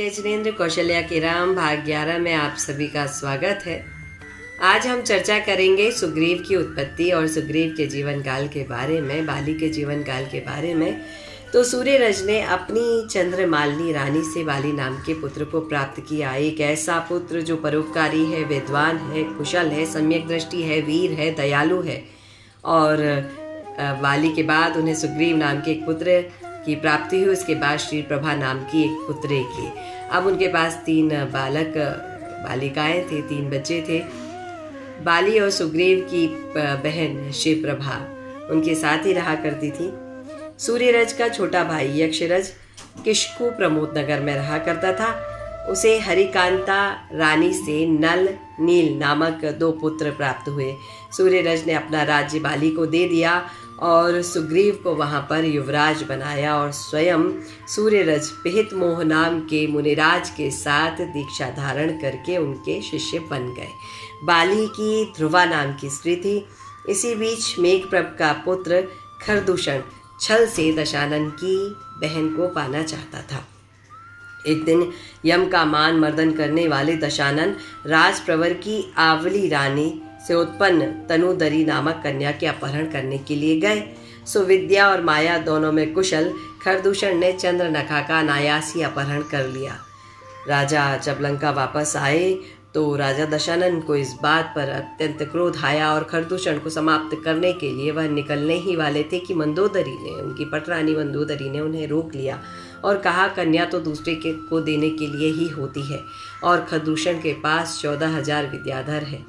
जय जिनेंद्र। कौशल्या के राम भाग 11 में आप सभी का स्वागत है। आज हम चर्चा करेंगे सुग्रीव की उत्पत्ति और सुग्रीव के जीवन काल के बारे में, बाली के जीवन काल के बारे में। तो सूर्यरज ने अपनी चंद्रमालिनी रानी से बाली नाम के पुत्र को प्राप्त किया। एक ऐसा पुत्र जो परोपकारी है, विद्वान है, कुशल है, सम्यक दृष्टि है, वीर है, दयालु है। और बाली के बाद उन्हें सुग्रीव नाम के एक पुत्र की प्राप्ति हुई। उसके बाद श्री प्रभा नाम की एक पुत्री की। अब उनके पास 3 बालिकाएं थे, 3 बच्चे थे। बाली और सुग्रीव की बहन श्री प्रभा उनके साथ ही रहा करती थी। सूर्यरज का छोटा भाई यक्षरज किशकू प्रमोद नगर में रहा करता था। उसे हरिकांता रानी से नल नील नामक 2 पुत्र प्राप्त हुए। सूर्यरज ने अपना राज्य बाली को दे दिया और सुग्रीव को वहां पर युवराज बनाया और स्वयं सूर्यरज पिहित मोह नाम के मुनिराज के साथ दीक्षा धारण करके उनके शिष्य बन गए। बाली की ध्रुवा नाम की स्त्री थी। इसी बीच मेघप्रभ का पुत्र खरदूषण छल से दशानन की बहन को पाना चाहता था। एक दिन यम का मान मर्दन करने वाले दशानन राजप्रवर की आवली रानी से उत्पन्न तनुदरी नामक कन्या के अपहरण करने के लिए गए। सुविद्या और माया दोनों में कुशल खरदूषण ने चंद्रनखा का अनायासी अपहरण कर लिया। राजा जब लंका वापस आए तो राजा दशानन को इस बात पर अत्यंत क्रोध आया और खरदूषण को समाप्त करने के लिए वह निकलने ही वाले थे कि मंदोदरी ने, उनकी पटरानी मंदोदरी ने उन्हें रोक लिया और कहा, कन्या तो दूसरे के को देने के लिए ही होती है और खरदूषण के पास 14,000 विद्याधर है।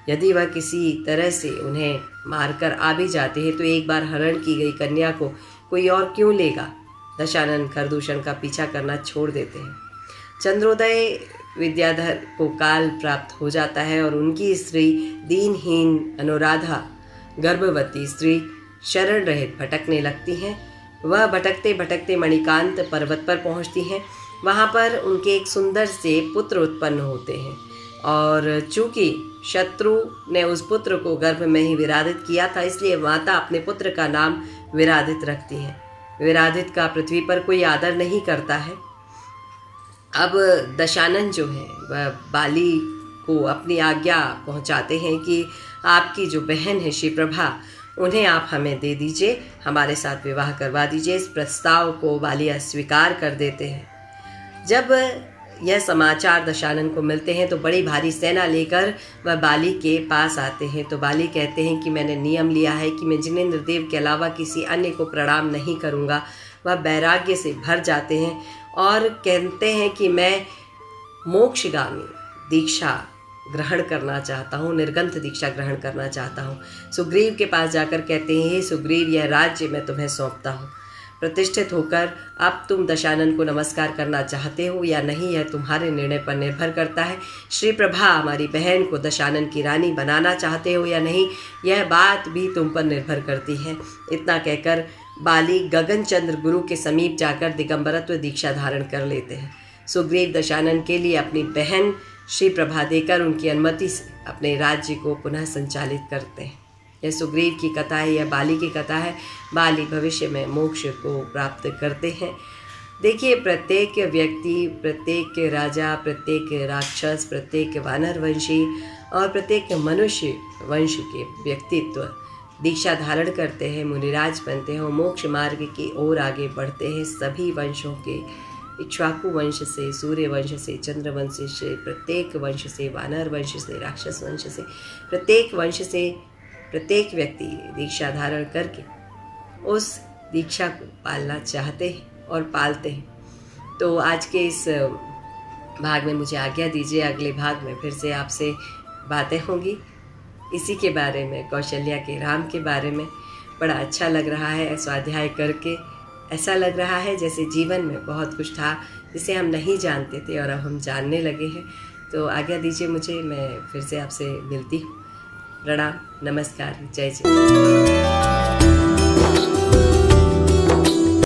यदि वह किसी तरह से उन्हें मारकर आ भी जाते हैं तो एक बार हरण की गई कन्या को कोई और क्यों लेगा। दशानन खरदूषण का पीछा करना छोड़ देते हैं। चंद्रोदय विद्याधर को काल प्राप्त हो जाता है और उनकी स्त्री दीनहीन अनुराधा गर्भवती स्त्री शरण रहित भटकने लगती हैं। वह भटकते भटकते मणिकांत पर्वत पर पहुंचती हैं। वहां पर उनके एक सुंदर से पुत्र उत्पन्न होते हैं और चूंकि शत्रु ने उस पुत्र को गर्भ में ही विराधित किया था, इसलिए माता अपने पुत्र का नाम विराधित रखती है। विराधित का पृथ्वी पर कोई आदर नहीं करता है। अब दशानन जो है वह बाली को अपनी आज्ञा पहुंचाते हैं कि आपकी जो बहन है श्री प्रभा, उन्हें आप हमें दे दीजिए, हमारे साथ विवाह करवा दीजिए। इस प्रस्ताव को बाली अस्वीकार कर देते हैं। जब यह समाचार दशानन को मिलते हैं तो बड़ी भारी सेना लेकर वह बाली के पास आते हैं। तो बाली कहते हैं कि मैंने नियम लिया है कि मैं जिनेंद्र देव के अलावा किसी अन्य को प्रणाम नहीं करूँगा। वह वैराग्य से भर जाते हैं और कहते हैं कि मैं मोक्षगामी दीक्षा ग्रहण करना चाहता हूँ, निर्गंथ दीक्षा ग्रहण करना चाहता हूँ। सुग्रीव के पास जाकर कहते हैं, हे सुग्रीव, यह राज्य मैं तुम्हें सौंपता हूँ। प्रतिष्ठित होकर अब तुम दशानन को नमस्कार करना चाहते हो या नहीं, यह तुम्हारे निर्णय पर निर्भर करता है। श्री प्रभा हमारी बहन को दशानन की रानी बनाना चाहते हो या नहीं, यह बात भी तुम पर निर्भर करती है। इतना कहकर बाली गगनचंद्र गुरु के समीप जाकर दिगंबरत्व दीक्षा धारण कर लेते हैं। सुग्रीव दशानन के लिए अपनी बहन श्री प्रभा देकर उनकी अनुमति से अपने राज्य को पुनः संचालित करते हैं। यह सुग्रीव की कथा है, यह बाली की कथा है। बाली भविष्य में मोक्ष को प्राप्त करते हैं। देखिए, प्रत्येक व्यक्ति, प्रत्येक राजा, प्रत्येक राक्षस, प्रत्येक वानर वंशी और प्रत्येक मनुष्य वंश के व्यक्तित्व दीक्षा धारण करते हैं, मुनिराज बनते हैं और मोक्ष मार्ग की ओर आगे बढ़ते हैं। सभी वंशों के, इक्ष्वाकु वंश से, सूर्य वंश से, चंद्र वंश से, प्रत्येक वंश से, वानर वंश से, राक्षस वंश से, प्रत्येक वंश से प्रत्येक व्यक्ति दीक्षा धारण करके उस दीक्षा को पालना चाहते हैं और पालते हैं। तो आज के इस भाग में मुझे आज्ञा दीजिए। अगले भाग में फिर से आपसे बातें होंगी इसी के बारे में, कौशल्या के राम के बारे में। बड़ा अच्छा लग रहा है स्वाध्याय करके। ऐसा लग रहा है जैसे जीवन में बहुत कुछ था जिसे हम नहीं जानते थे और अब हम जानने लगे हैं। तो आज्ञा दीजिए मुझे, मैं फिर से आपसे मिलती हूँ। प्रणाम, नमस्कार, जय जय।